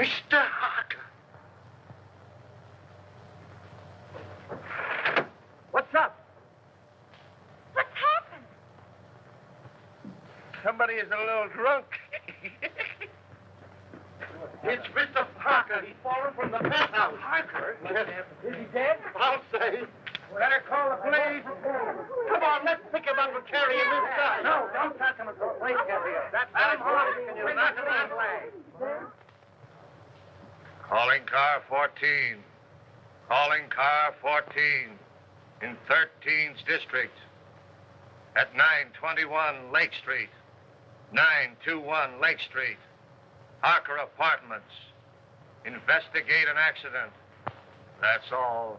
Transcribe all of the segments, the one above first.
Mr. Harker. What's up? What's happened? Somebody is a little drunk. It's Mr. Harker. He's fallen from the penthouse. Harker? Yes. Is he dead? I'll say. Better call the police. Come on, let's pick him up and carry him inside. No, don't touch him until the police get here. That's Adam Hardy. Can you knock him that way? Calling car 14. Calling car 14 in 13th District at 921 Lake Street. 921 Lake Street. Harker Apartments. Investigate an accident. That's all.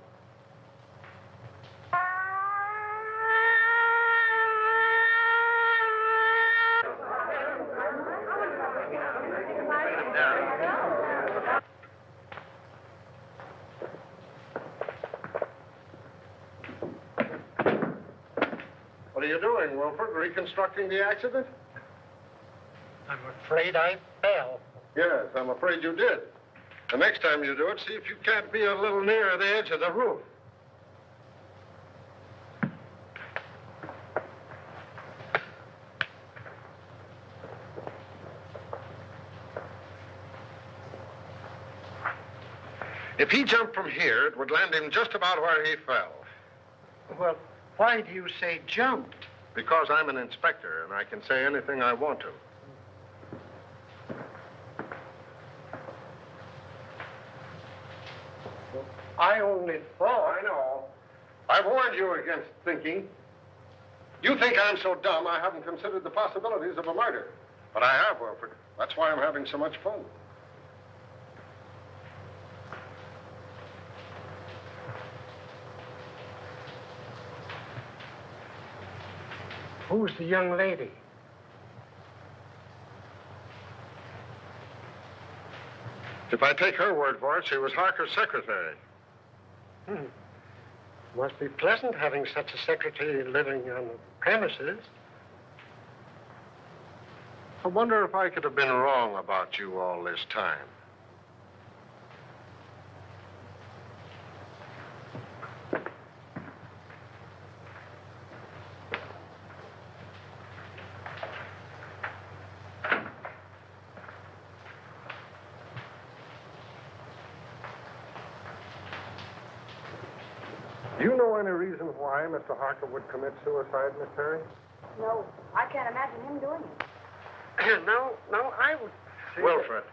What are you doing, Wilford? Reconstructing the accident? I'm afraid I fell. Yes, I'm afraid you did. The next time you do it, see if you can't be a little nearer the edge of the roof. If he jumped from here, it would land him just about where he fell. Well, why do you say jumped? Because I'm an inspector, and I can say anything I want to. I only thought. I know. I warned you against thinking. You think I'm so dumb I haven't considered the possibilities of a murder. But I have, Wilford. That's why I'm having so much fun. Who's the young lady? If I take her word for it, she was Harker's secretary. Must be pleasant having such a secretary living on the premises. I wonder if I could have been wrong about you all this time. Do you know any reason why Mr. Harker would commit suicide, Miss Perry? No, I can't imagine him doing it. No, I would say... Wilfred,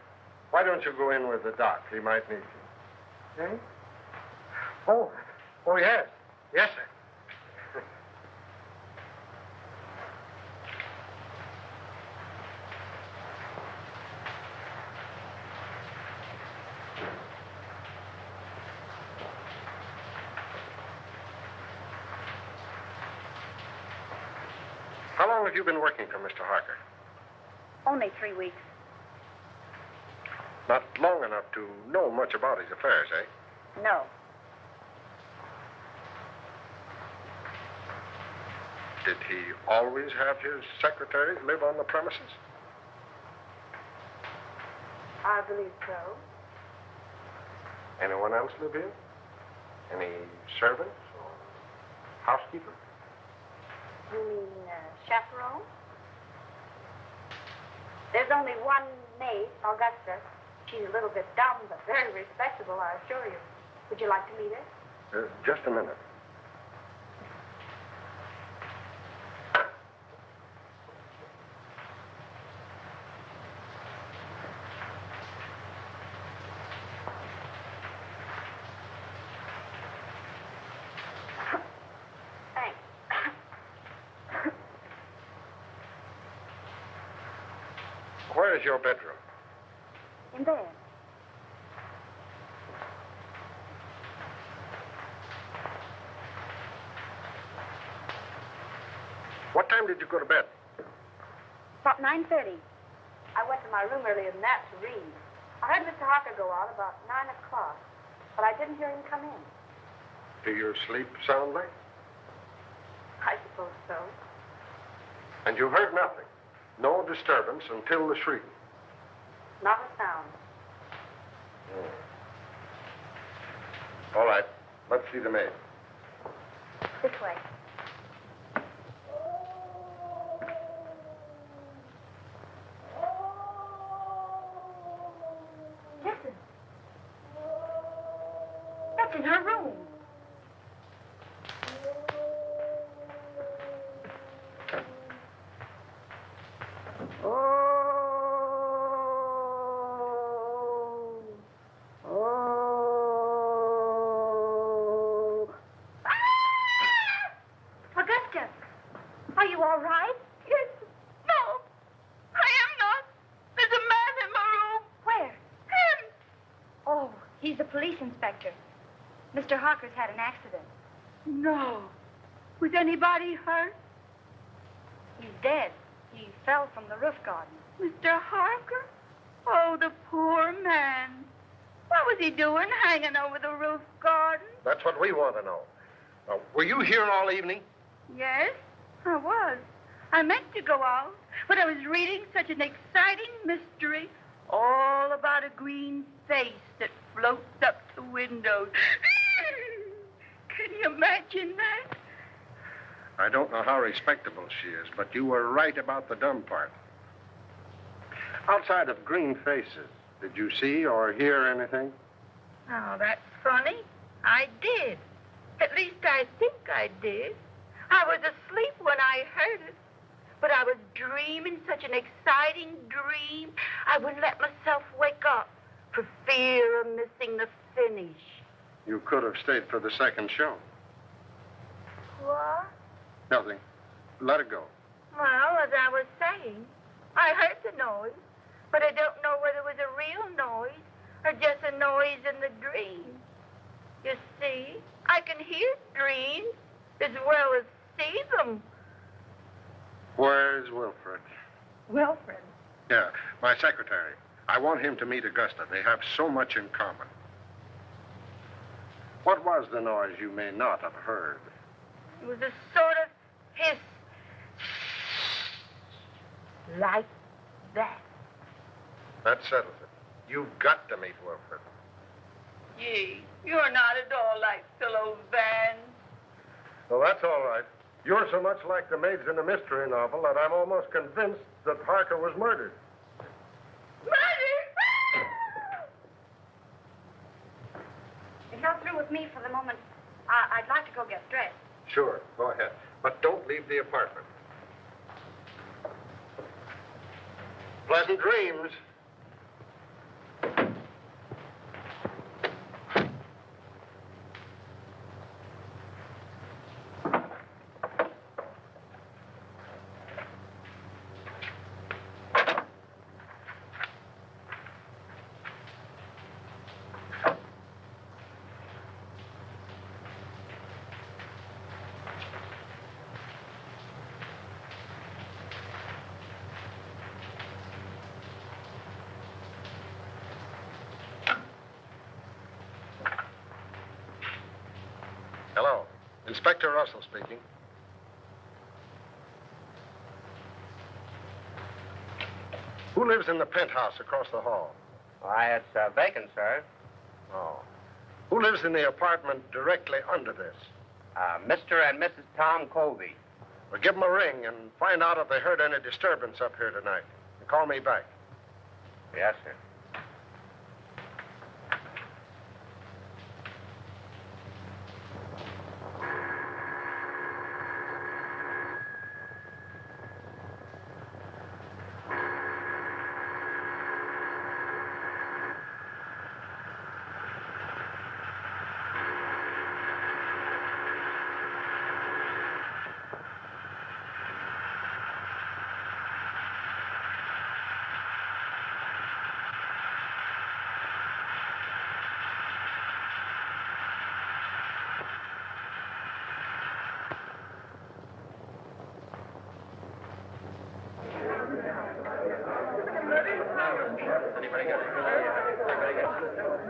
why don't you go in with the doc? He might need you. Eh? Oh, yes. Yes, sir. How long have you been working for Mr. Harker? Only 3 weeks. Not long enough to know much about his affairs, eh? No. Did he always have his secretary live on the premises? I believe so. Anyone else live here? Any servants or housekeeper? You mean chaperone? There's only one maid, Augusta. She's a little bit dumb, but very respectable, I assure you. Would you like to meet her? Just a minute. Thanks. Where is your bedroom? In bed. What time did you go to bed? About 9:30. I went to my room earlier than that to read. I heard Mr. Harker go out about 9 o'clock, but I didn't hear him come in. Do you sleep soundly? I suppose so. And you heard nothing? No disturbance until the shriek? Not a sound. All right. Let's see the maid. This way. Listen. That's in her room. Augusta, are you all right? Yes. No, I am not. There's a man in my room. Where? Him. Oh, he's a police inspector. Mr. Harker's had an accident. No. Was anybody hurt? He's dead. He fell from the roof garden. Mr. Harker? Oh, the poor man. What was he doing hanging over the roof garden? That's what we want to know. Were you here all evening? Yes, I was. I meant to go out, but I was reading such an exciting mystery all about a green face that floats up the windows. Can you imagine that? I don't know how respectable she is, but you were right about the dumb part. Outside of green faces, did you see or hear anything? Oh, that's funny. I did. At least I think I did. I was asleep when I heard it. But I was dreaming such an exciting dream, I wouldn't let myself wake up for fear of missing the finish. You could have stayed for the second show. What? Nothing. Let it go. Well, as I was saying, I heard the noise, but I don't know whether it was a real noise or just a noise in the dream. You see, I can hear dreams as well as see them. Where's Wilfred? Wilfred? Yeah, my secretary. I want him to meet Augusta. They have so much in common. What was the noise you may not have heard? It was a sort of hiss. Like that. That settles it. You've got to meet Wilfred. Gee, you're not at all like Philo Van. Well, that's all right. You're so much like the maids in a mystery novel that I'm almost convinced that Harker was murdered. Murder! If you're through with me for the moment, I'd like to go get dressed. Sure, go ahead. But don't leave the apartment. Pleasant dreams. Hello. Inspector Russell speaking. Who lives in the penthouse across the hall? Why, it's vacant, sir. Oh. Who lives in the apartment directly under this? Mr. and Mrs. Tom Colby. Well, give them a ring and find out if they heard any disturbance up here tonight. And call me back. Yes, sir.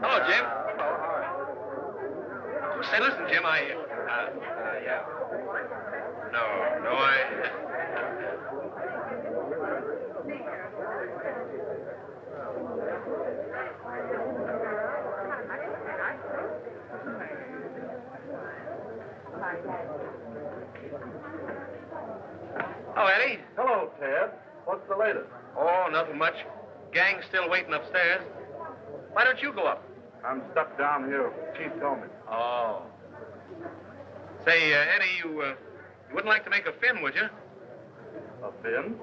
Hello, Jim. Say, listen, Jim, Yeah. No, Oh, Eddie. Hello, Ted. What's the latest? Oh, nothing much. Gang's still waiting upstairs. Why don't you go up? I'm stuck down here. Chief told me. Oh. Say, Eddie, you wouldn't like to make a fin, would you? A fin?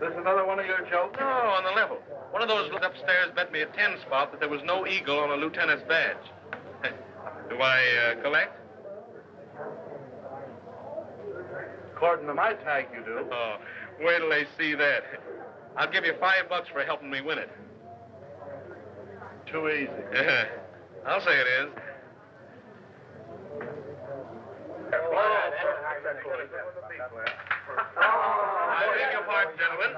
This another one of your jokes? No, on the level. One of those upstairs bet me a 10 spot that there was no eagle on a lieutenant's badge. Do I collect? According to my tag, you do. Oh, wait till they see that. I'll give you $5 for helping me win it. Too easy. I'll say it is. I beg your pardon, gentlemen.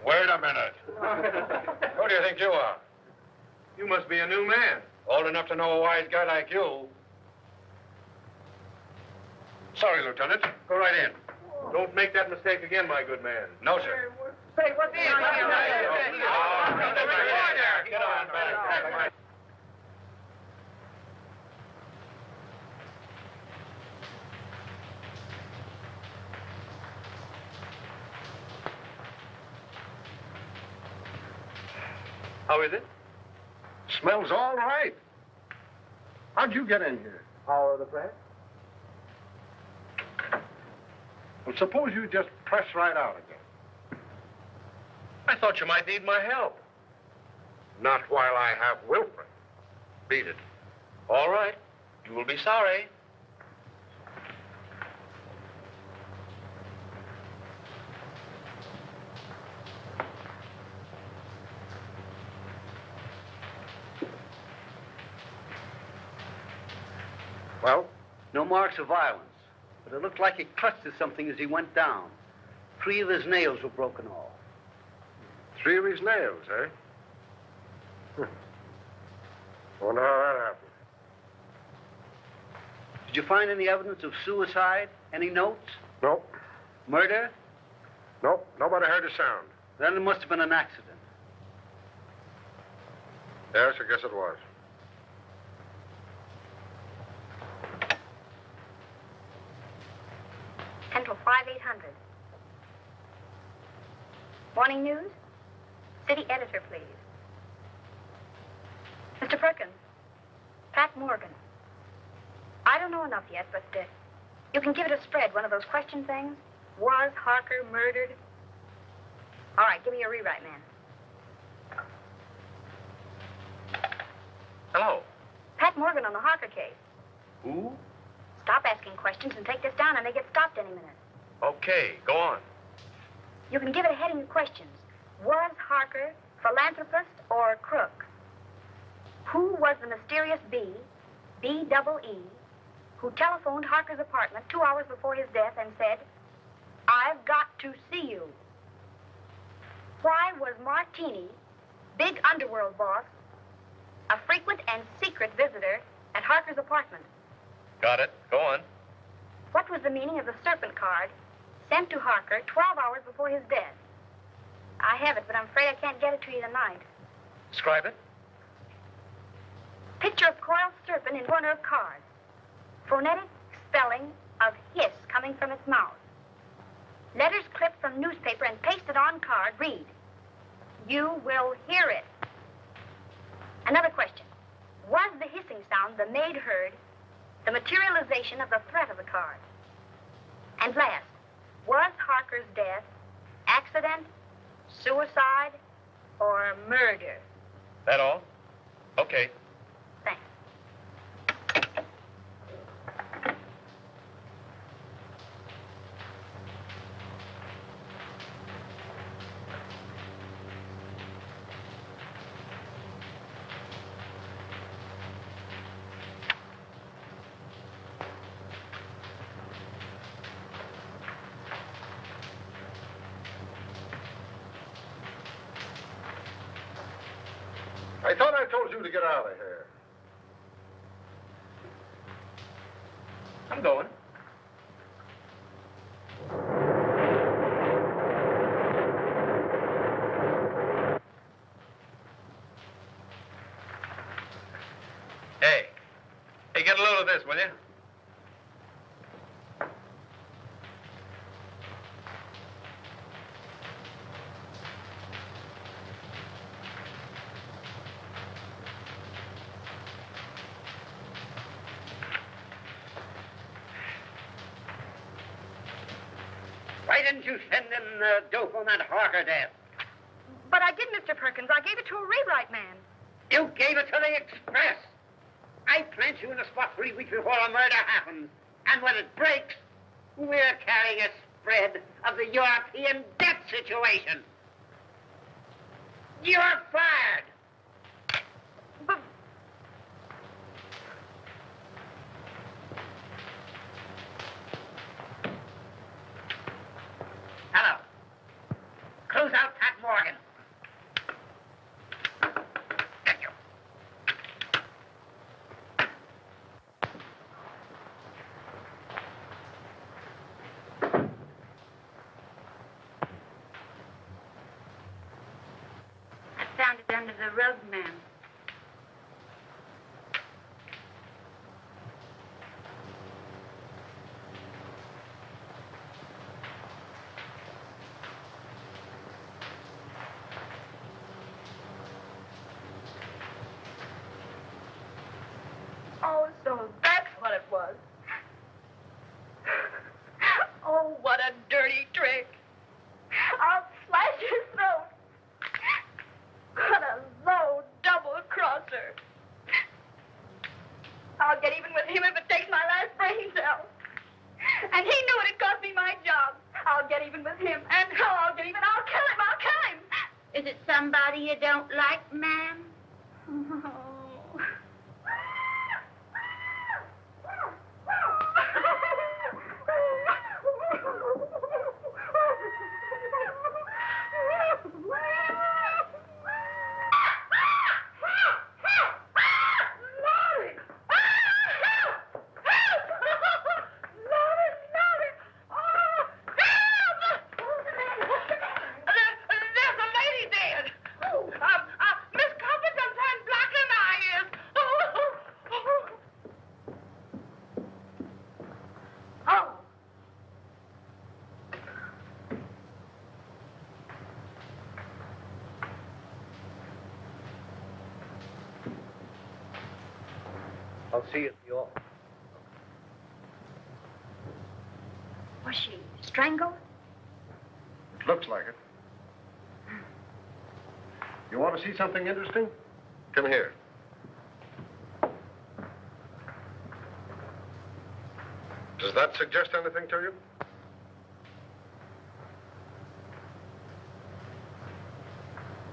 Wait a minute. Who do you think you are? You must be a new man. Old enough to know a wise guy like you. Sorry, Lieutenant. Go right in. Don't make that mistake again, my good man. No, sir. Say, what's the Get on back. How is it? Smells all right. How'd you get in here? Power of the press? Well, suppose you just press right out again. I thought you might need my help. Not while I have Wilfred. Beat it. All right. You will be sorry. Well? No marks of violence, but it looked like he clutched at something as he went down. 3 of his nails were broken off. 3 of his nails, eh? Wonder how that happened. Did you find any evidence of suicide? Any notes? Nope. Murder? Nope. Nobody heard a sound. Then it must have been an accident. Yes, I guess it was. Central 5800. Morning news? City editor, please. Mr. Perkins, Pat Morgan. I don't know enough yet, but you can give it a spread, one of those question things. Was Harker murdered? All right, give me your rewrite, man. Hello. Pat Morgan on the Harker case. Who? Stop asking questions and take this down. I may get stopped any minute. Okay, go on. You can give it a heading of questions. Was Harker philanthropist or crook? Who was the mysterious B-double-E, who telephoned Harker's apartment 2 hours before his death and said, "I've got to see you"? Why was Martini, big underworld boss, a frequent and secret visitor at Harker's apartment? Got it. Go on. What was the meaning of the serpent card sent to Harker 12 hours before his death? I have it, but I'm afraid I can't get it to you tonight. Describe it. Picture of coiled serpent in corner of card. Phonetic spelling of hiss coming from its mouth. Letters clipped from newspaper and pasted on card read, "You will hear it." Another question. Was the hissing sound the maid heard the materialization of the threat of the card? And last, was Harker's death accident, suicide, or murder? That all? Okay. Thanks. I thought I told you to get out of here. I'm going. Hey, Hey, get a load of this, will you? Why didn't you send them dope on that Harker death? But I did, Mr. Perkins. I gave it to a rewrite man. You gave it to the Express. I plant you in the spot 3 weeks before a murder happens. And when it breaks, we're carrying a spread of the European debt situation. You're fired. But Hello. Close out Pat Morgan. Thank you. I found it under the rug, ma'am. oh, so that's what it was. Oh, what a dirty trick. I'll slash his throat. What a low double-crosser. I'll get even with him if it takes my last brain cell. And he knew it'd cost me my job. I'll get even with him. And how I'll get even? I'll kill him. I'll kill him. Is it somebody you don't like, ma'am? I'll see you at the office. Was she strangled? It looks like it. You want to see something interesting? Come here. Does that suggest anything to you?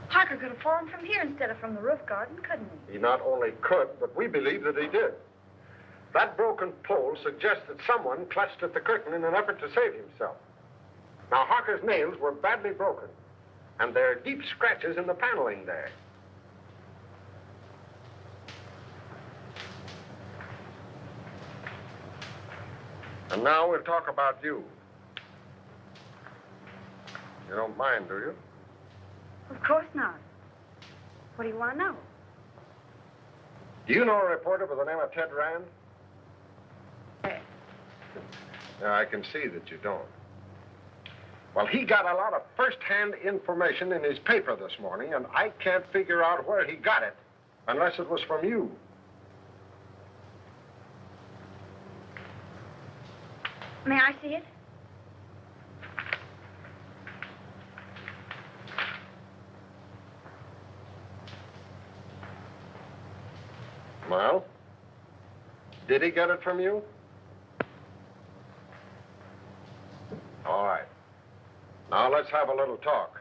Harker could have fallen from here instead of from the roof garden, couldn't he? He not only could, but we believe that he did. That broken pole suggests that someone clutched at the curtain in an effort to save himself. Now, Harker's nails were badly broken, and there are deep scratches in the paneling there. And now we'll talk about you. You don't mind, do you? Of course not. What do you want to know? Do you know a reporter by the name of Ted Rand? Yeah, I can see that you don't. Well, he got a lot of first-hand information in his paper this morning, and I can't figure out where he got it unless it was from you. May I see it? Well, did he get it from you? All right. Now let's have a little talk.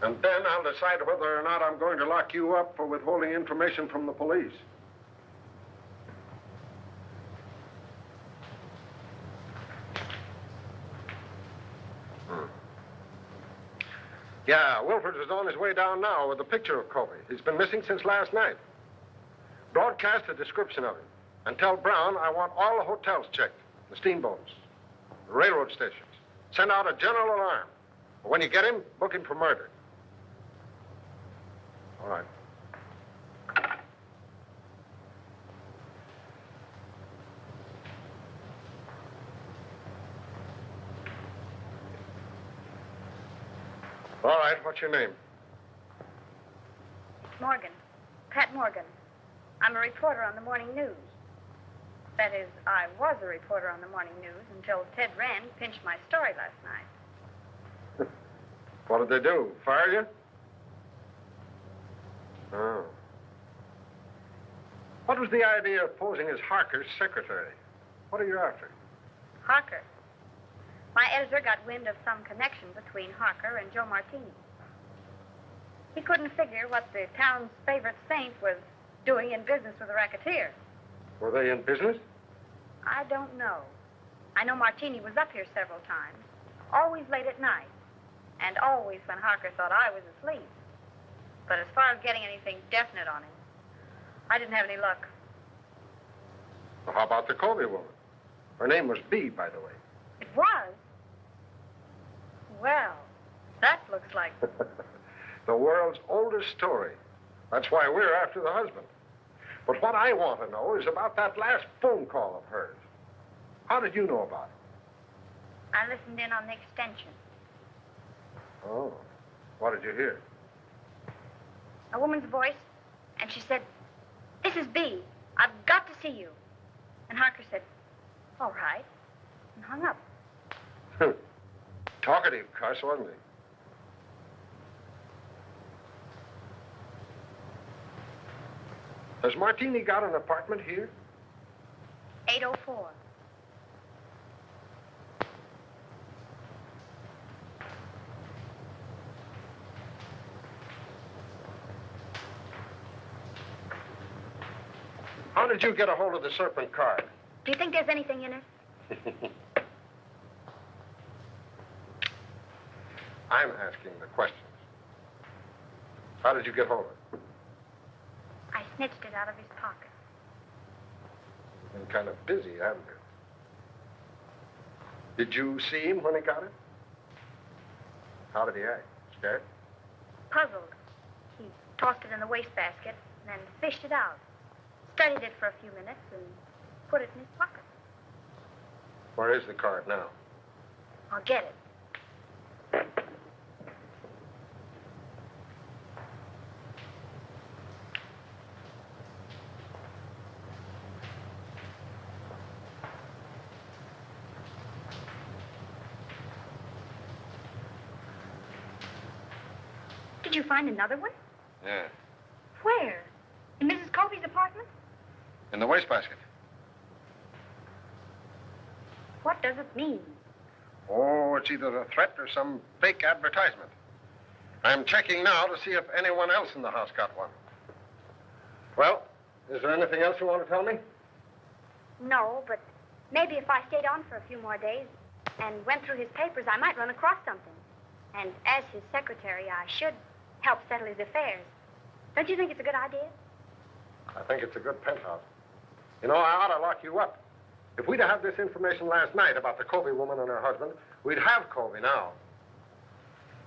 And then I'll decide whether or not I'm going to lock you up for withholding information from the police. Yeah, Wilford is on his way down now with a picture of Kobe. He's been missing since last night. Broadcast a description of him. And tell Brown I want all the hotels checked, the steamboats, the railroad stations. Send out a general alarm. But when you get him, book him for murder. All right. All right, what's your name? Morgan. Pat Morgan. I'm a reporter on the morning news. That is, I was a reporter on the morning news until Ted Rand pinched my story last night. What did they do? Fire you? Oh. What was the idea of posing as Harker's secretary? What are you after? Harker. My editor got wind of some connection between Harker and Joe Martini. He couldn't figure what the town's favorite saint was doing in business with a racketeer. Were they in business? I don't know. I know Martini was up here several times, always late at night, and always when Harker thought I was asleep. But as far as getting anything definite on him, I didn't have any luck. Well, how about the Colby woman? Her name was Bee, by the way. It was? Well, that looks like... The world's oldest story. That's why we're after the husband. But what I want to know is about that last phone call of hers. How did you know about it? I listened in on the extension. Oh. What did you hear? A woman's voice, and she said, "This is Bee. I've got to see you." And Harker said, "All right," and hung up. Talkative cuss, wasn't he? Has Martini got an apartment here? 804. How did you get a hold of the Serpent card? Do you think there's anything in it? I'm asking the questions. How did you get hold of it? I snitched it out of his pocket. You've been kind of busy, haven't you? Did you see him when he got it? How did he act? Scared? Puzzled. He tossed it in the wastebasket and then fished it out. Studied it for a few minutes and put it in his pocket. Where is the card now? I'll get it. Did you find another one? Yeah. Where? In Mrs. Colby's apartment? In the wastebasket. What does it mean? Oh, it's either a threat or some fake advertisement. I'm checking now to see if anyone else in the house got one. Well, is there anything else you want to tell me? No, but maybe if I stayed on for a few more days and went through his papers, I might run across something. And as his secretary, I should help settle his affairs. Don't you think it's a good idea? I think it's a good penthouse. You know, I ought to lock you up. If we'd have had this information last night about the Colby woman and her husband, we'd have Colby now.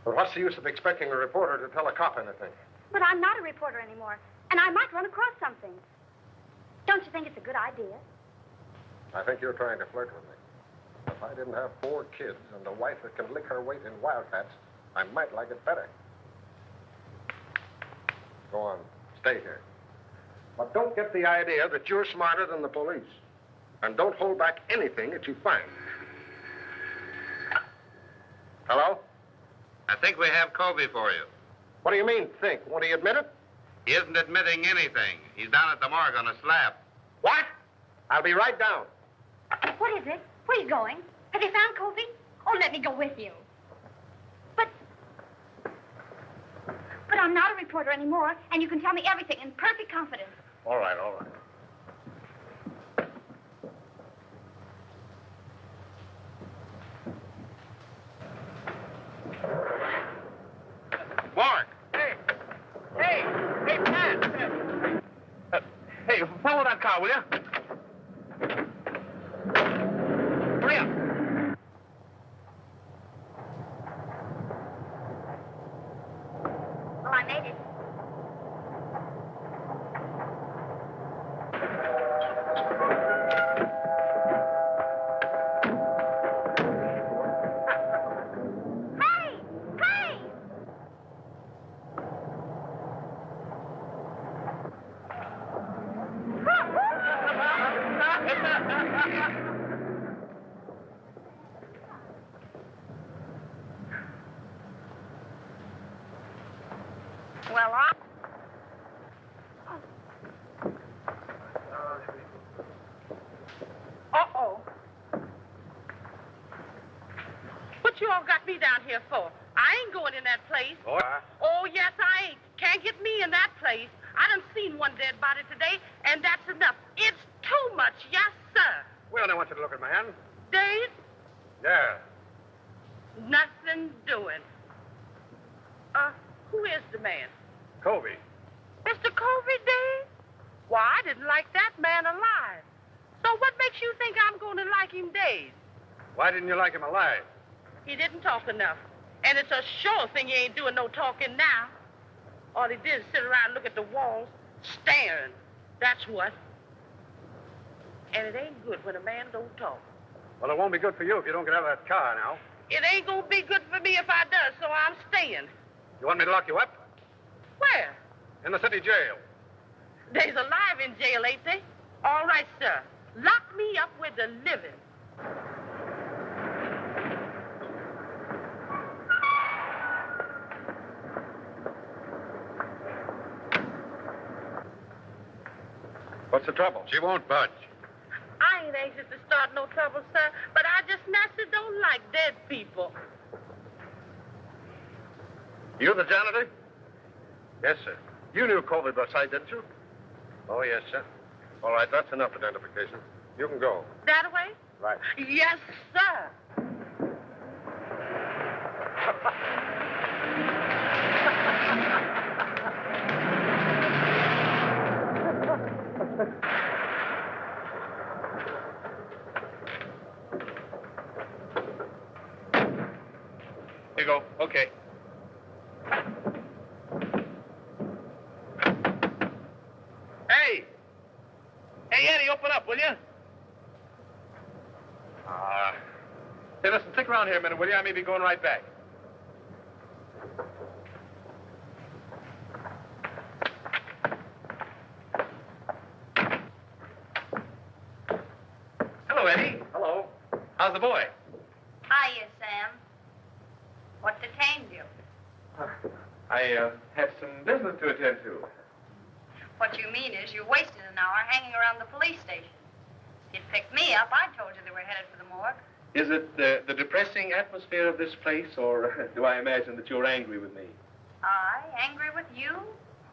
But what's the use of expecting a reporter to tell a cop anything? But I'm not a reporter anymore, and I might run across something. Don't you think it's a good idea? I think you're trying to flirt with me. If I didn't have 4 kids and a wife that can lick her weight in wildcats, I might like it better. Go on, stay here. But don't get the idea that you're smarter than the police. And don't hold back anything that you find. Hello? I think we have Colby for you. What do you mean, think? Won't he admit it? He isn't admitting anything. He's down at the morgue on a slab. What? I'll be right down. What is it? Where are you going? Have you found Colby? Oh, let me go with you. But I'm not a reporter anymore, and you can tell me everything in perfect confidence. All right, all right. Morgue! Hey, Pat! Hey, follow that car, will you? Hurry up. Well, I made it. Hey! here for? I ain't going in that place. Oh, Oh, yes, I ain't. Can't get me in that place. I done seen one dead body today, and that's enough. It's too much, yes, sir. Well, I want you to look at my hand. Dave, Yeah. nothing doing. Who is the man? Covey. Mr. Covey, Dave? Why, I didn't like that man alive. So what makes you think I'm going to like him, Dave? Why didn't you like him alive? He didn't talk enough. And it's a sure thing he ain't doing no talking now. All he did is sit around and look at the walls, staring. That's what. And it ain't good when a man don't talk. Well, it won't be good for you if you don't get out of that car now. It ain't gonna be good for me if I does, so I'm staying. You want me to lock you up? Where? In the city jail. They's alive in jail, ain't they? All right, sir. Lock me up with the living. What's the trouble? She won't budge. I ain't anxious to start no trouble, sir, but I just naturally don't like dead people. You the janitor? Yes, sir. You knew Covey by sight, didn't you? Oh, yes, sir. All right, that's enough identification. You can go. That way? Right. Yes, sir. Here you go. Okay. Hey! Hey, Eddie, open up, will you? Hey, listen, stick around here a minute, will you? I may be going right back. Hello, Eddie. Hello. How's the boy? Hiya, Sam. What detained you? I had some business to attend to. What you mean is you wasted an hour hanging around the police station. If you'd picked me up, I told you they were headed for the morgue. Is it the depressing atmosphere of this place, or do I imagine that you're angry with me? I? Angry with you?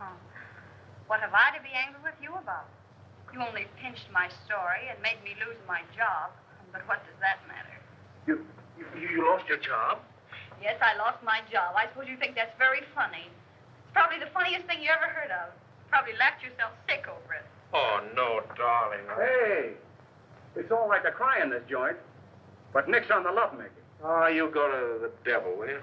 Huh. What have I to be angry with you about? You only pinched my story and made me lose my job. But what does that matter? You lost your job? Yes, I lost my job. I suppose you think that's very funny. It's probably the funniest thing you ever heard of. Probably laughed yourself sick over it. Oh, no, darling. Hey, it's all right to cry in this joint, but nix on the lovemaking. Oh, you go to the devil, will you?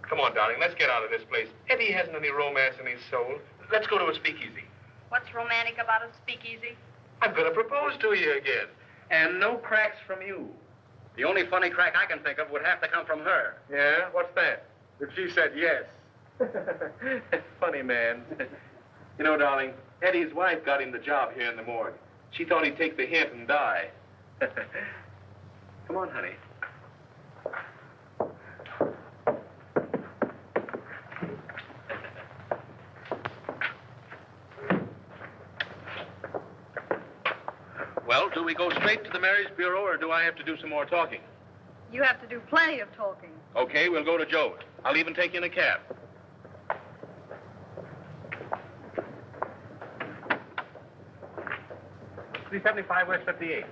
Come on, darling, let's get out of this place. Eddie hasn't any romance in his soul. Let's go to a speakeasy. What's romantic about a speakeasy? I'm going to propose to you again. And no cracks from you. The only funny crack I can think of would have to come from her. Yeah? What's that? If she said yes. Funny man. You know, darling, Eddie's wife got him the job here in the morgue. She thought he'd take the hint and die. Come on, honey. Well, do we go straight to the marriage bureau, or do I have to do some more talking? You have to do plenty of talking. Okay, we'll go to Joe's. I'll even take you in a cab. $375 West 58.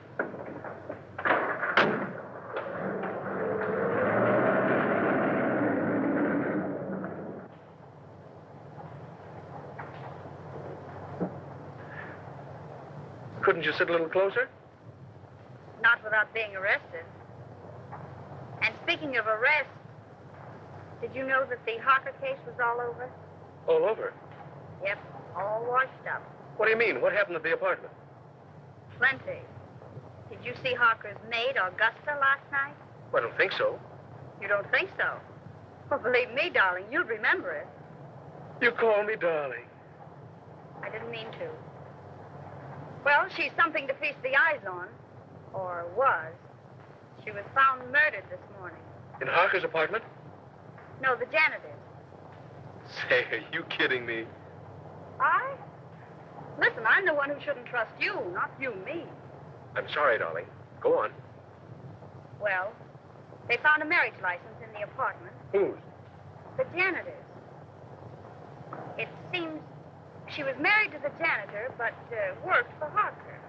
Couldn't you sit a little closer? Not without being arrested. And speaking of arrest, did you know that the Harker case was all over? All over. Yep, all washed up. What do you mean? What happened at the apartment? Plenty. Did you see Harker's maid, Augusta, last night? I don't think so. You don't think so? Well, believe me, darling, you'll remember it. You call me darling. I didn't mean to. Well, she's something to feast the eyes on. Or was. She was found murdered this morning. In Harker's apartment? No, the janitor's. Say, are you kidding me? I? Listen, I'm the one who shouldn't trust you, not you me. I'm sorry, darling. Go on. Well, they found a marriage license in the apartment. Whose? The janitor's. It seems she was married to the janitor, but worked for Harker.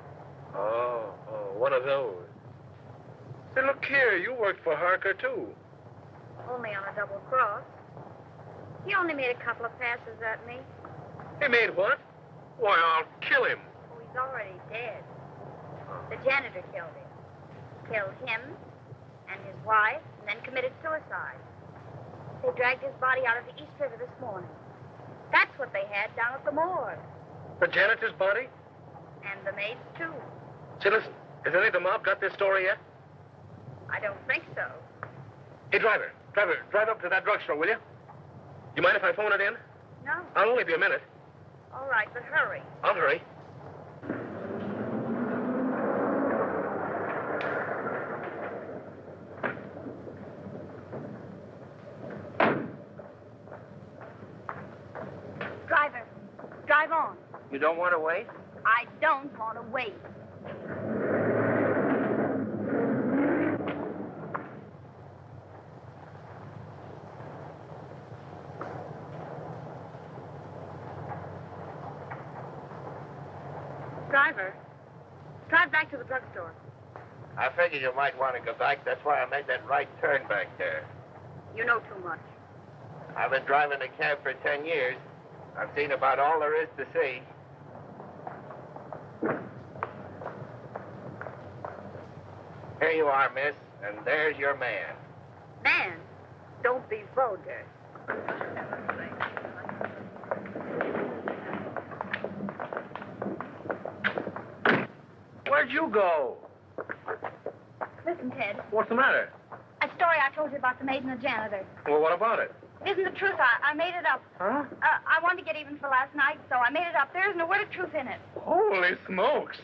Oh, one of those. Say, look here, you worked for Harker, too. Only on a double cross. He only made a couple of passes at me. He made what? Why, I'll kill him. Oh, he's already dead. The janitor killed him. Killed him and his wife, and then committed suicide. They dragged his body out of the East River this morning. That's what they had down at the morgue. The janitor's body? And the maid's, too. Say, listen, has any of the mob got this story yet? I don't think so. Hey, driver, drive up to that drugstore, will you? You mind if I phone it in? No. I'll only be a minute. All right, but hurry. I'll hurry. Driver, drive on. You don't want to wait? I don't want to wait. Driver, drive back to the drugstore. I figured you might want to go back. That's why I made that right turn back there. You know too much. I've been driving a cab for 10 years. I've seen about all there is to see. Here you are, miss, and there's your man. Man, don't be vulgar. Where'd you go? Listen, Ted. What's the matter? A story I told you about the maid and the janitor. Well, what about it? It isn't the truth. I made it up. Huh? I wanted to get even for last night, so I made it up. There isn't a word of truth in it. Holy smokes.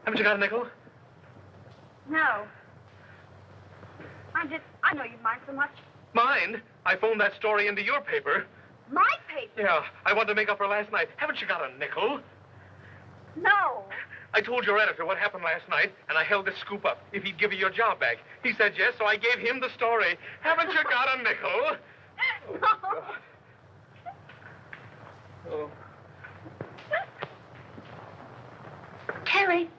Haven't you got a nickel? No. I know you'd mind so much. Mind? I phoned that story into your paper. My paper? Yeah, I wanted to make up for last night. Haven't you got a nickel? No. I told your editor what happened last night, and I held this scoop up if he'd give you your job back. He said yes, so I gave him the story. Haven't you got a nickel? No. Oh. Terry,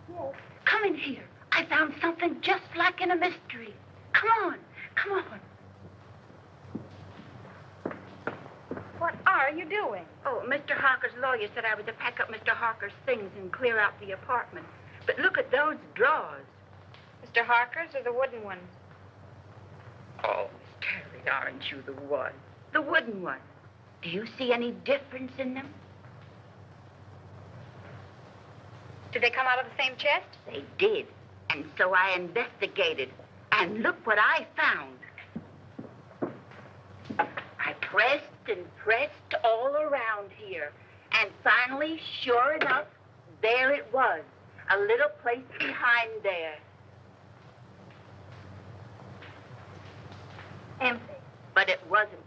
Yes. come in here. I found something just like in a mystery. Come on, come on. What are you doing? Oh, Mr. Harker's lawyer said I was to pack up Mr. Harker's things and clear out the apartment. But look at those drawers. Mr. Harker's or the wooden ones? Oh, Miss Terry, aren't you the one? The wooden one. Do you see any difference in them? Did they come out of the same chest? They did. And so I investigated. And look what I found. I pressed and pressed all around here. And finally, sure enough, there it was. A little place behind there. Empty. But it wasn't.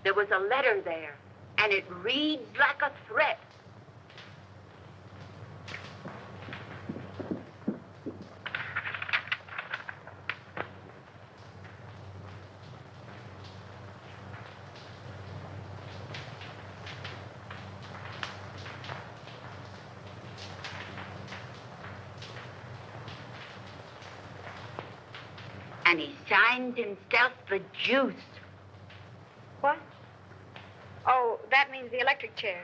There was a letter there. And it reads like a threat. And he signed himself the Juice. What? Oh, that means the electric chair.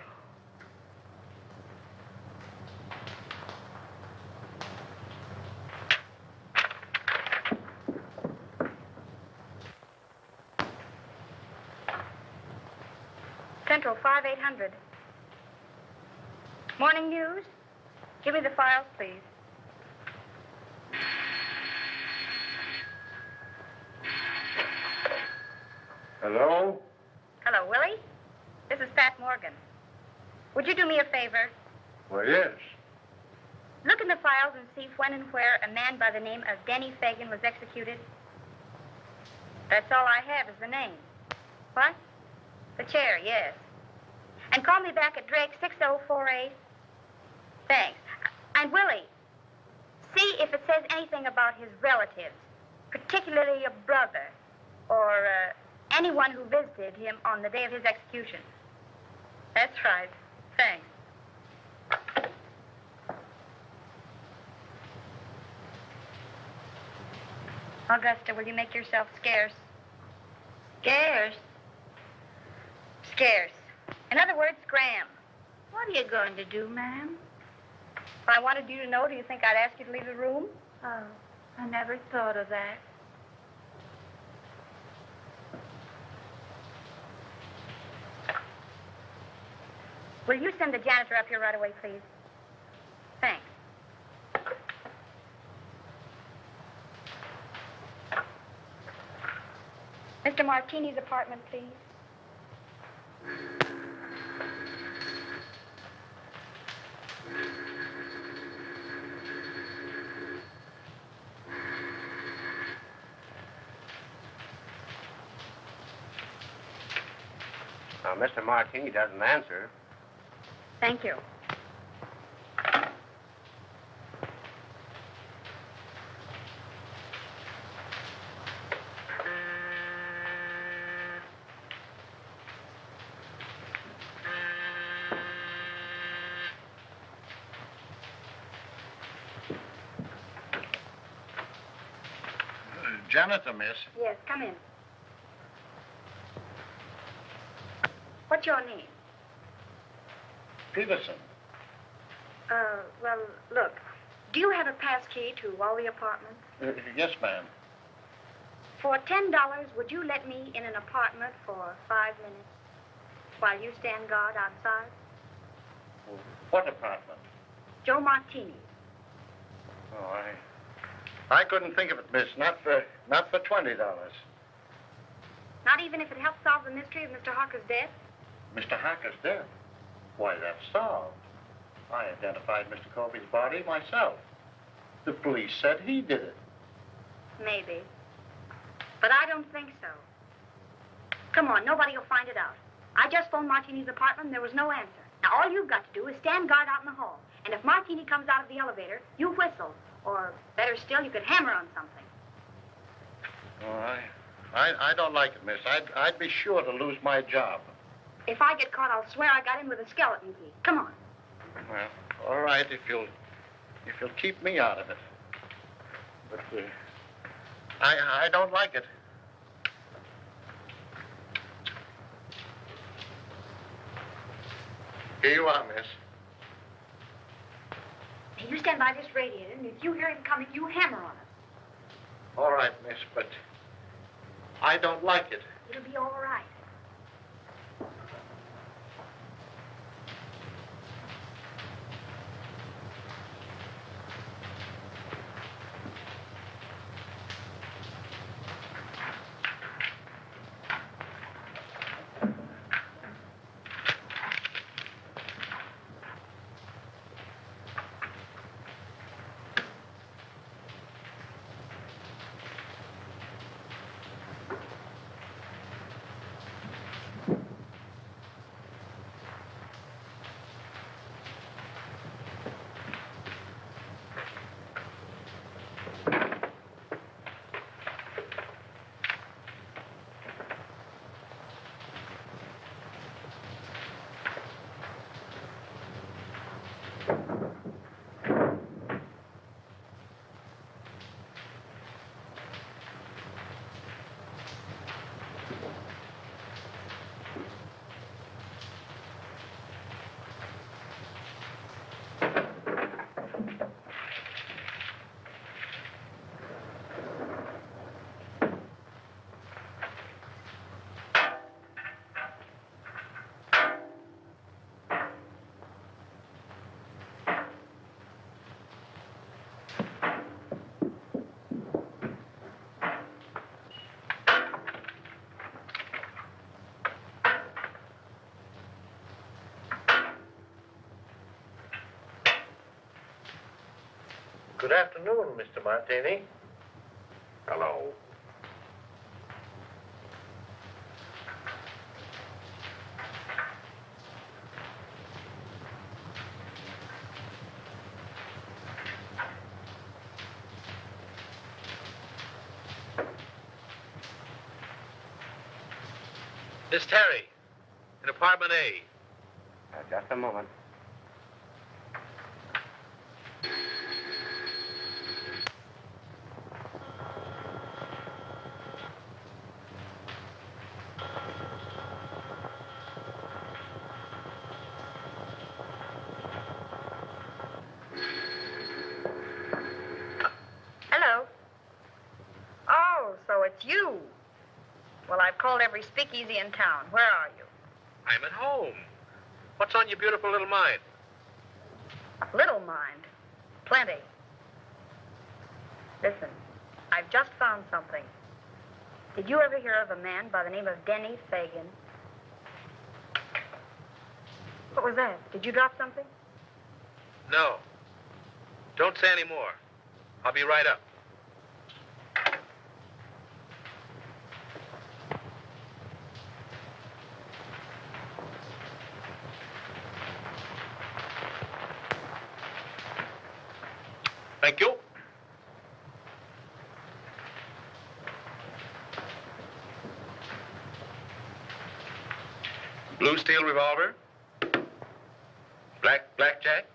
Central 5800. Morning news. Give me the files, please. Hello? Hello, Willie. This is Pat Morgan. Would you do me a favor? Well, yes. Look in the files and see when and where a man by the name of Denny Fagan was executed. That's all I have is the name. What? The chair, yes. And call me back at Drake 6048. Thanks. And Willie, See if it says anything about his relatives, particularly a brother or anyone who visited him on the day of his execution. That's right. Thanks. Augusta, will you make yourself scarce? Scarce? Scarce. In other words, Graham. What are you going to do, ma'am? If I wanted you to know, do you think I'd ask you to leave the room? Oh, I never thought of that. Will you send the janitor up here right away, please? Thanks. Mr. Martini's apartment, please. Now, Mr. Martini doesn't answer. Thank you. Janitor, miss. Yes, come in. What's your name? Peterson. Well, look, do you have a pass key to all the apartments? Yes, ma'am. For $10, would you let me in an apartment for 5 minutes while you stand guard outside? What apartment? Joe Martini. Oh, I couldn't think of it, miss. Not for $20. Not even if it helps solve the mystery of Mr. Harker's death? Mr. Harker's dead. Why, that's solved. I identified Mr. Colby's body myself. The police said he did it. Maybe. But I don't think so. Come on, nobody will find it out. I just phoned Martini's apartment and there was no answer. Now, all you've got to do is stand guard out in the hall. And if Martini comes out of the elevator, you whistle. Or, better still, you could hammer on something. Oh, I don't like it, miss. I'd be sure to lose my job. If I get caught, I'll swear I got in with a skeleton key. Come on. Well, all right, if you'll keep me out of it. But I don't like it. Here you are, miss. Now, you stand by this radiator, and if you hear him coming, you hammer on it. All right, miss, but I don't like it. It'll be all right. Good afternoon, Mr. Martini. Hello. Miss Terry, in apartment A. Just a moment. Hello. Oh, so it's you. Well, I've called every speakeasy in town. Where are you? I'm at home. What's on your beautiful little mind? Little mind. Plenty. Listen, I've just found something. Did you ever hear of a man by the name of Denny Fagan? What was that? Did you drop something? No. Don't say any more. I'll be right up. Thank you. Blue steel revolver. Blackjack.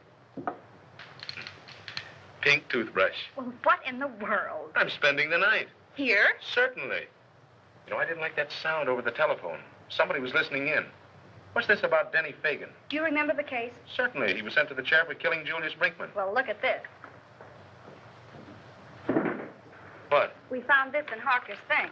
Pink toothbrush. Well, what in the world? I'm spending the night. Here? Certainly. You know, I didn't like that sound over the telephone. Somebody was listening in. What's this about Denny Fagan? Do you remember the case? Certainly. He was sent to the chair for killing Julius Brinkman. Well, look at this. What? We found this in Harker's things.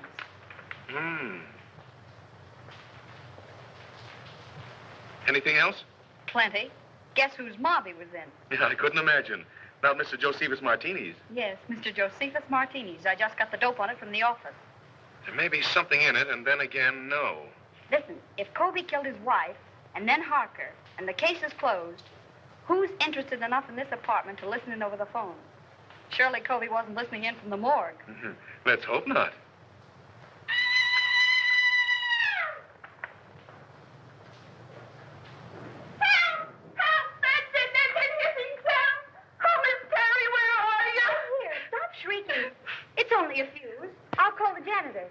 Anything else? Plenty. Guess whose mob he was in? Yeah, I couldn't imagine. Not Mr. Josephus Martini's. Yes, Mr. Josephus Martini's. I just got the dope on it from the office. There may be something in it, and then again, no. Listen, if Colby killed his wife, and then Harker, and the case is closed, who's interested enough in this apartment to listen in over the phone? Surely Colby wasn't listening in from the morgue. Let's hope not. Shrieking. It's only a fuse. I'll call the janitor.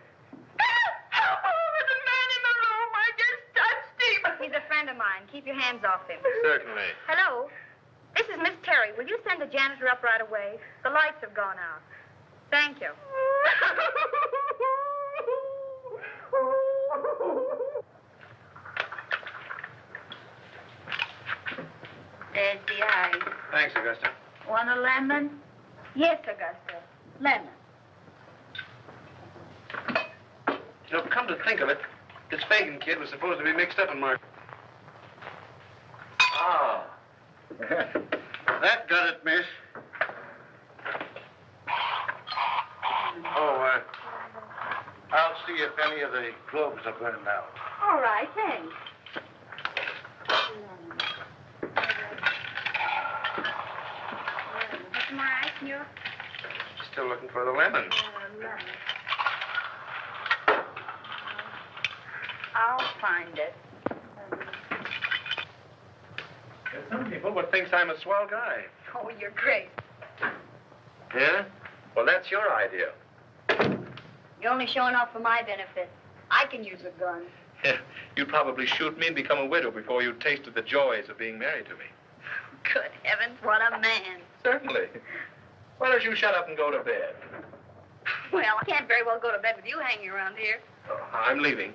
Help! There's a man in the room. I just touched him. He's a friend of mine. Keep your hands off him. Certainly. Hello? This is Miss Terry. Will you send the janitor up right away? The lights have gone out. Thank you. There's the ice. Thanks, Augusta. Want a lemon? Yes, Augusta. Lemon. You know, come to think of it, this Fagan kid was supposed to be mixed up in Mark. Ah. That got it, miss. Oh, I'll see if any of the globes are burned out. All right, thanks. What's more ice in your... Still looking for the lemon. I'll find it. There's some people would think I'm a swell guy. Oh, you're great. Yeah? Well, that's your idea. You're only showing off for my benefit. I can use a gun. Yeah, you'd probably shoot me and become a widow before you'd tasted the joys of being married to me. Good heavens, what a man. Certainly. Why don't you shut up and go to bed? Well, I can't very well go to bed with you hanging around here. Oh, I'm leaving.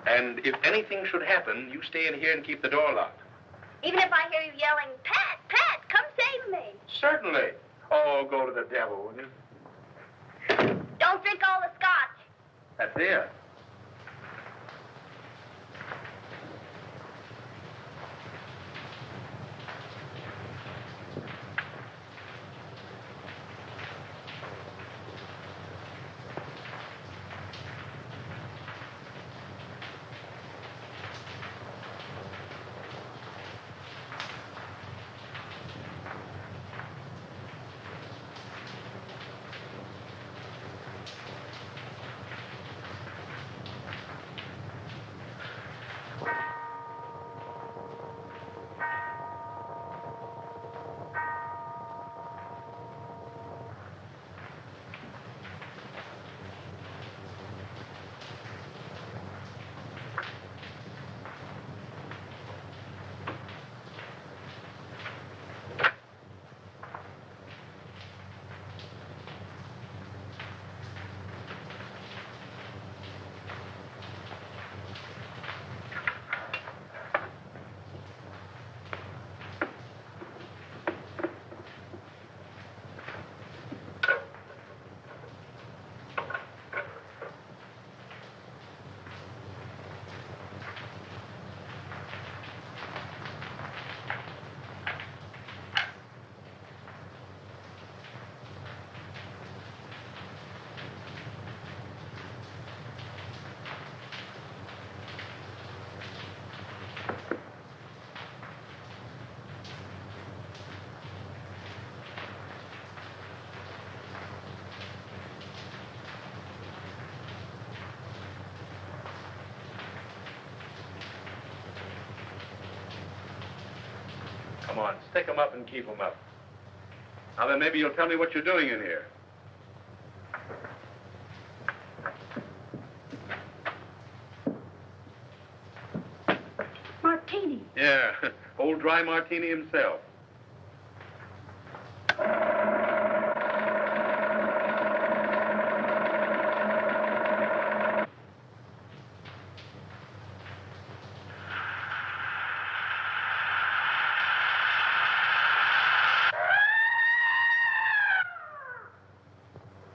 And if anything should happen, you stay in here and keep the door locked. Even if I hear you yelling, Pat, Pat, come save me. Certainly. Oh, go to the devil, will you? Don't drink all the scotch. That's it. on, stick 'em up and keep 'em up. Now then, maybe you'll tell me what you're doing in here. Martini. Yeah, old dry martini himself.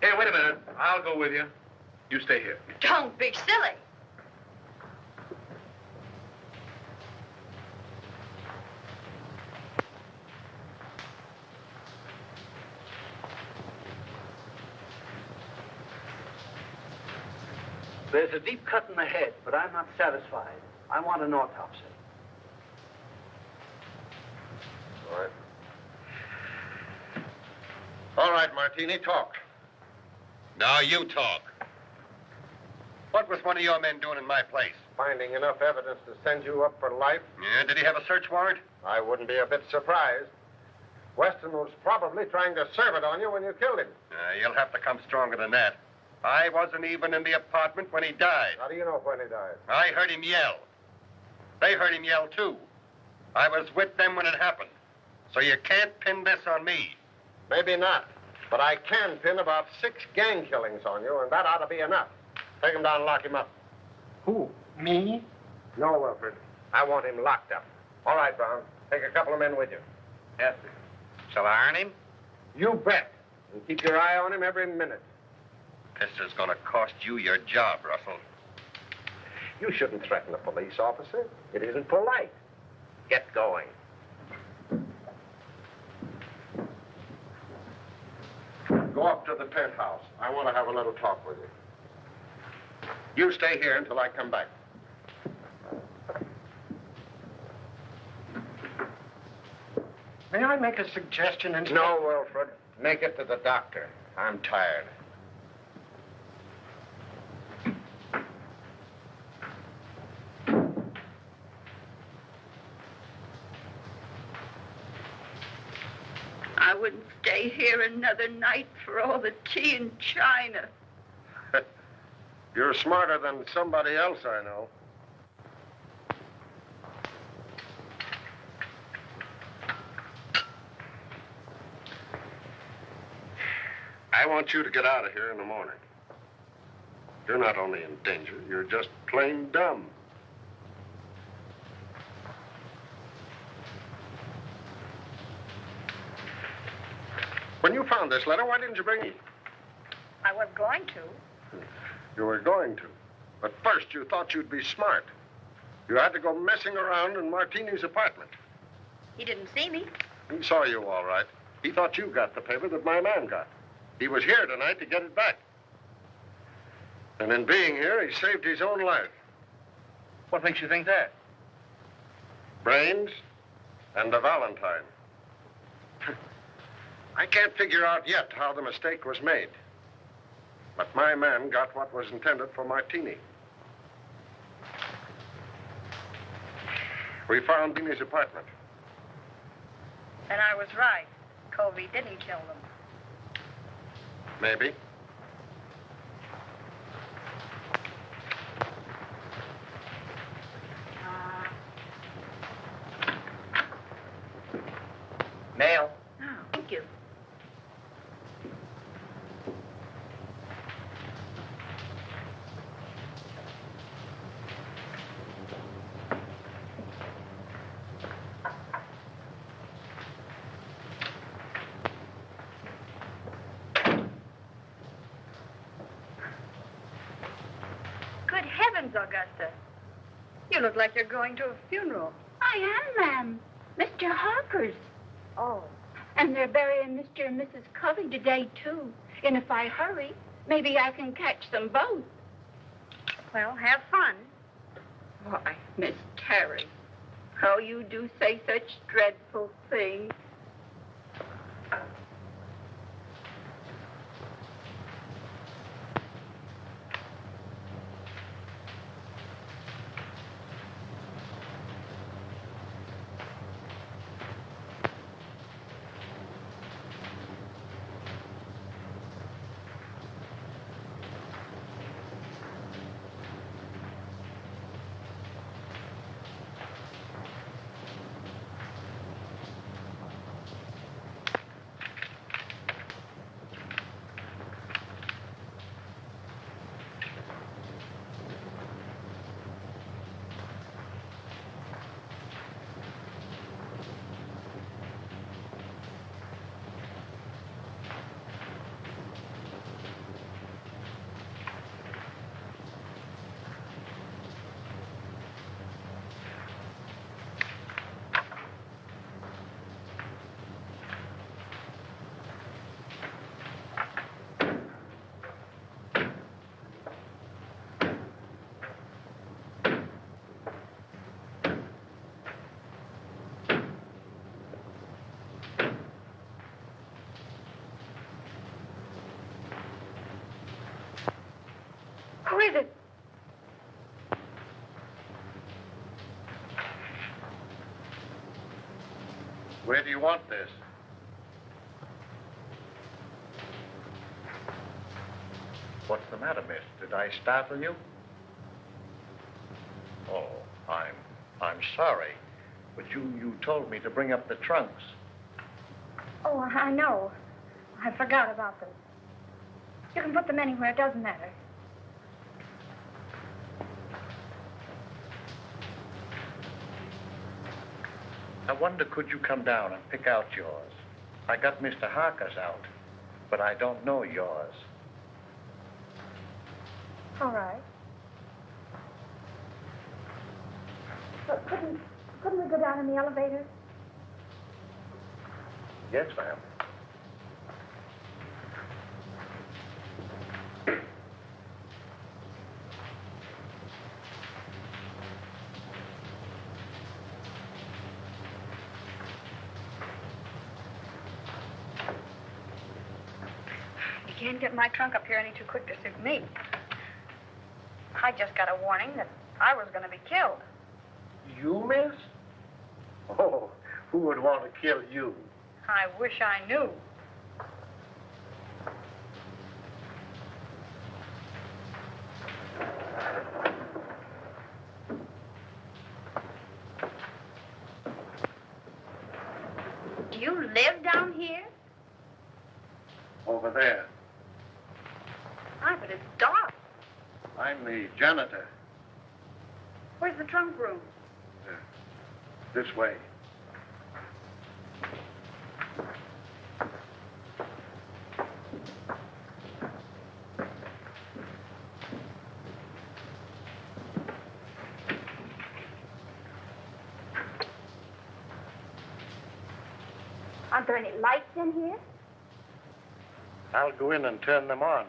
Hey, wait a minute. I'll go with you. You stay here. Don't be silly. There's a deep cut in the head, but I'm not satisfied. I want an autopsy. All right. All right, Martini, talk. Now you talk. What was one of your men doing in my place? Finding enough evidence to send you up for life? Yeah, did he have a search warrant? I wouldn't be a bit surprised. Weston was probably trying to serve it on you when you killed him. You'll have to come stronger than that. I wasn't even in the apartment when he died. How do you know when he died? I heard him yell. They heard him yell, too. I was with them when it happened. So you can't pin this on me. Maybe not. But I can pin about 6 gang killings on you, and that ought to be enough. Take him down and lock him up. Who? Me? No, Wilfred. I want him locked up. All right, Brown. Take a couple of men with you. Yes, sir. Shall I earn him? You bet. And keep your eye on him every minute. This is going to cost you your job, Russell. You shouldn't threaten a police officer. It isn't polite. Get going. Go up to the penthouse. I want to have a little talk with you. You stay here until I come back. May I make a suggestion instead? No, Wilfred. Make it to the doctor. I'm tired. I wouldn't stay here another night for all the tea and china. You're smarter than somebody else I know. I want you to get out of here in the morning. You're not only in danger, you're just plain dumb. When you found this letter, why didn't you bring it? I was going to. You were going to. But first, you thought you'd be smart. You had to go messing around in Martini's apartment. He didn't see me. He saw you all right. He thought you got the paper that my man got. He was here tonight to get it back. And in being here, he saved his own life. What makes you think that? Brains and a Valentine. I can't figure out yet how the mistake was made. But my man got what was intended for Martini. We found Dini's apartment. And I was right. Covey didn't kill them. Maybe. Mail. Oh, thank you. Good heavens, Augusta. You look like you're going to a funeral. I am, ma'am. Mr. Harper's. Oh. And they're burying Mr. and Mrs. Covey today, too. And if I hurry, maybe I can catch them both. Well, have fun. Why, Miss Terry, how you do say such dreadful things. Where do you want this? What's the matter, miss? Did I startle you? Oh, I'm sorry. But you told me to bring up the trunks. Oh, I know. I forgot about them. You can put them anywhere. It doesn't matter. I wonder, could you come down and pick out yours? I got Mr. Harker's out, but I don't know yours. All right. But couldn't we go down in the elevator? Yes, ma'am. You can't get my trunk up here any too quick to suit me. I just got a warning that I was going to be killed. You, miss? Oh, who would want to kill you? I wish I knew. Do you live down here? Over there. Aye, but it's dark. I'm the janitor. Where's the trunk room? This way. Aren't there any lights in here? I'll go in and turn them on.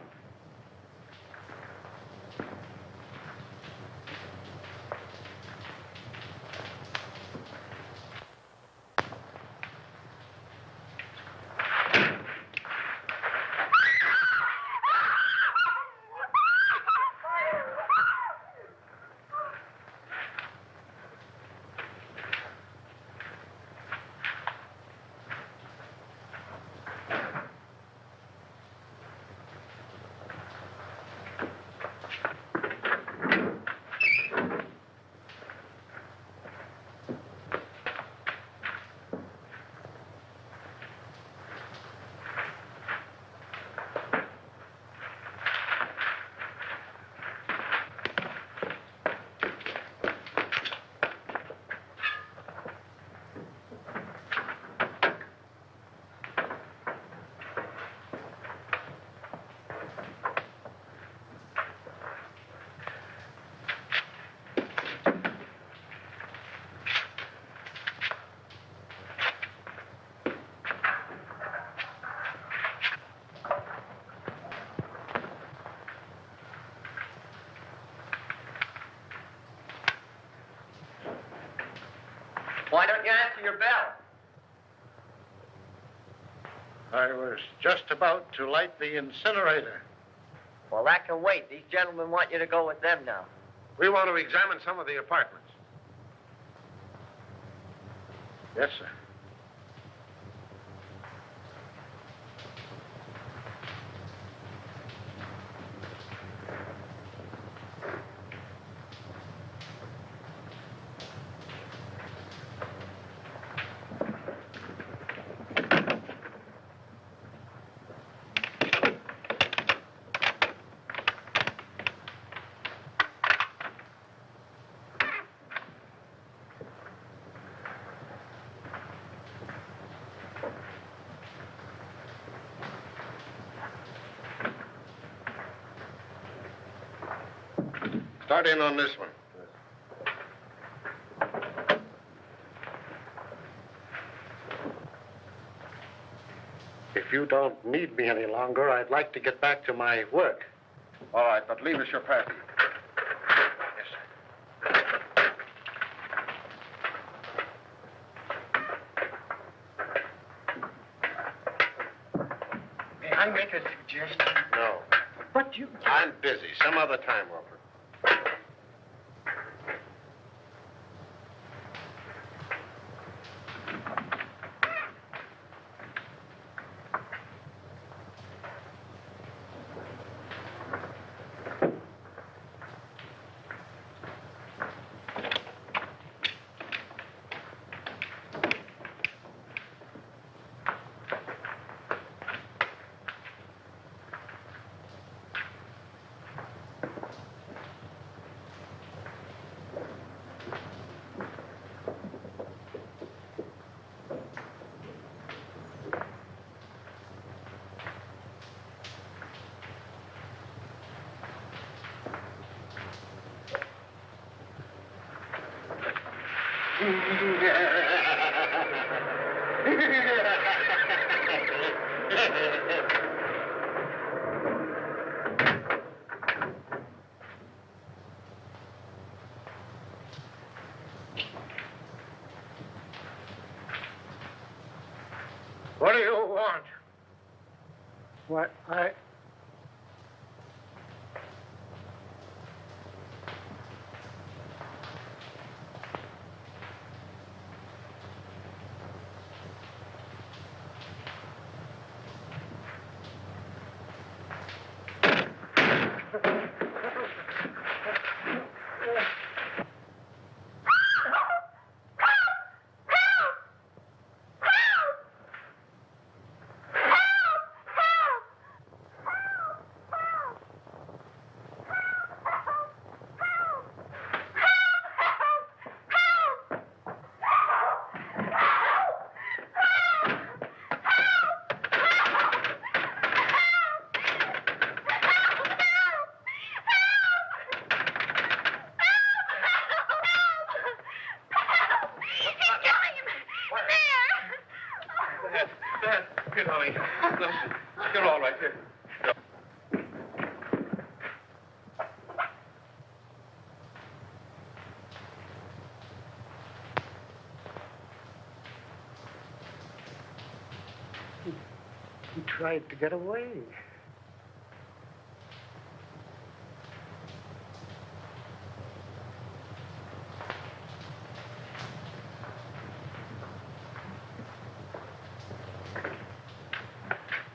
Why don't you answer your bell? I was just about to light the incinerator. Well, that can wait. These gentlemen want you to go with them now. We want to examine some of the apartments. Yes, sir. Start in on this one. If you don't need me any longer, I'd like to get back to my work. All right, but leave us your package. Yes, sir. May I make a suggestion? No. But you... I'm busy. Some other time, Wilford. What do you want? What, Here, darling. No, you're all right here. he tried to get away.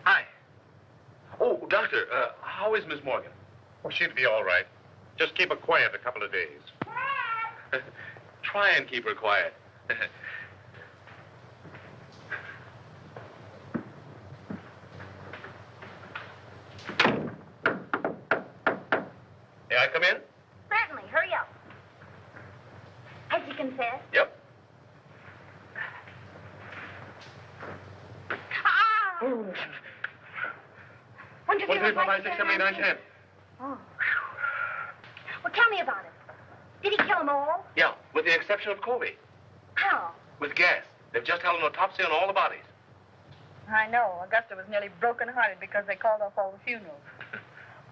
Hi. Oh, Doctor, how is Miss Morgan? Well, she'd be all right. Just keep her quiet a couple of days. Try and keep her quiet. May I come in? Certainly. Hurry up. Has he confessed? Yep. Ah! 1, 2, 3, 4, 5, 6, 7, 8, 9, 10. Oh. Well, tell me about it. Did he kill them all? Yeah, with the exception of Colby. How? With gas. They've just held an autopsy on all the bodies. I know. Augusta was nearly broken-hearted because they called off all the funerals.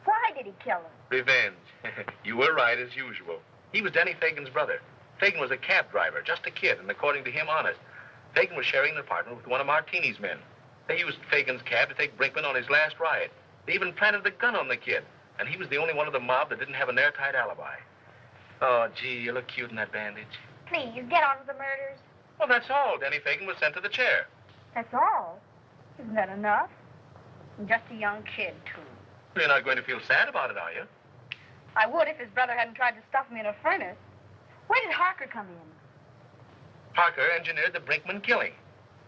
Why did he kill them? Revenge. You were right, as usual. He was Denny Fagan's brother. Fagan was a cab driver, just a kid, and according to him, honest. Fagan was sharing an apartment with one of Martini's men. They used Fagan's cab to take Brinkman on his last ride. They even planted the gun on the kid, and he was the only one of the mob that didn't have an airtight alibi. Oh, gee, you look cute in that bandage. Please, get on with the murders. Well, that's all. Denny Fagan was sent to the chair. That's all. Isn't that enough? And just a young kid, too. You're not going to feel sad about it, are you? I would if his brother hadn't tried to stuff me in a furnace. Where did Harker come in? Harker engineered the Brinkman killing.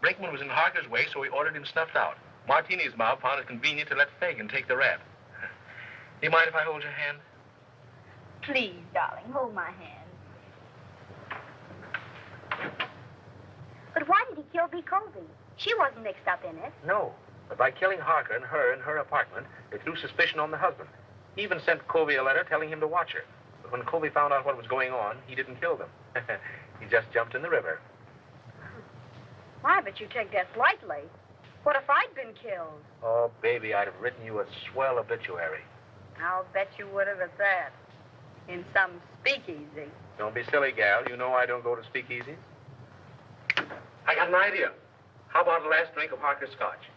Brinkman was in Harker's way, so he ordered him snuffed out. Martini's mob found it convenient to let Fagan take the rap. Do you mind if I hold your hand? Please, darling, hold my hand. But why did he kill B. Colby? She wasn't mixed up in it. No. But by killing Harker and her in her apartment, they threw suspicion on the husband. He even sent Colby a letter telling him to watch her. But when Colby found out what was going on, he didn't kill them. He just jumped in the river. Why, but you take death lightly. What if I'd been killed? Oh, baby, I'd have written you a swell obituary. I'll bet you would have at that. In some speakeasy. Don't be silly, gal. You know I don't go to speakeasies. I got an idea. How about a last drink of Harker's scotch?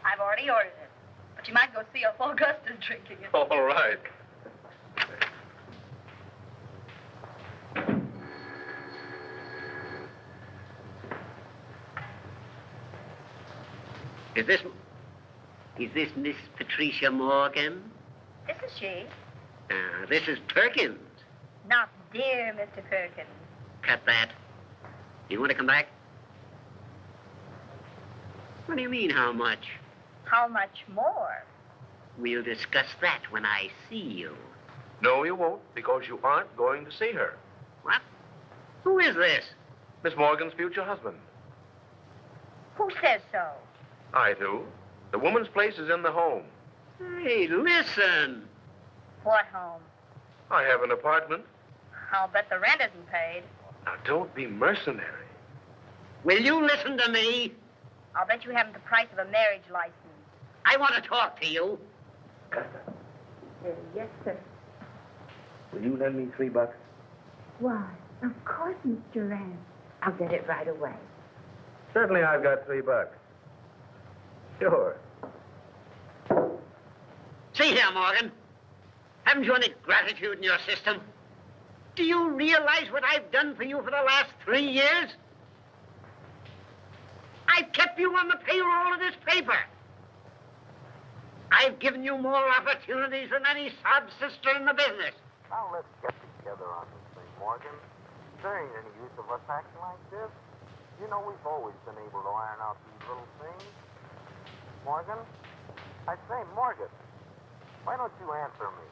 I've already ordered it. But you might go see if Augusta's drinking it. All right. Is this Miss Patricia Morgan? This is she. This is Perkins. Not dear Mr. Perkins. Cut that. You want to come back? What do you mean, how much? How much more? We'll discuss that when I see you. No, you won't, because you aren't going to see her. What? Who is this? Miss Morgan's future husband. Who says so? I do. The woman's place is in the home. Hey, listen. What home? I have an apartment. I'll bet the rent isn't paid. Now, don't be mercenary. Will you listen to me? I'll bet you haven't the price of a marriage license. I want to talk to you. Yes, sir. Will you lend me $3? Why, of course, Mr. Rand. I'll get it right away. Certainly I've got $3. Sure. See here, Morgan. Haven't you any gratitude in your system? Do you realize what I've done for you for the last 3 years? I've kept you on the payroll of this paper. I've given you more opportunities than any sob sister in the business. Now let's get together on this thing, Morgan. There ain't any use of us acting like this. You know we've always been able to iron out these little things. Morgan? I say, Morgan, why don't you answer me?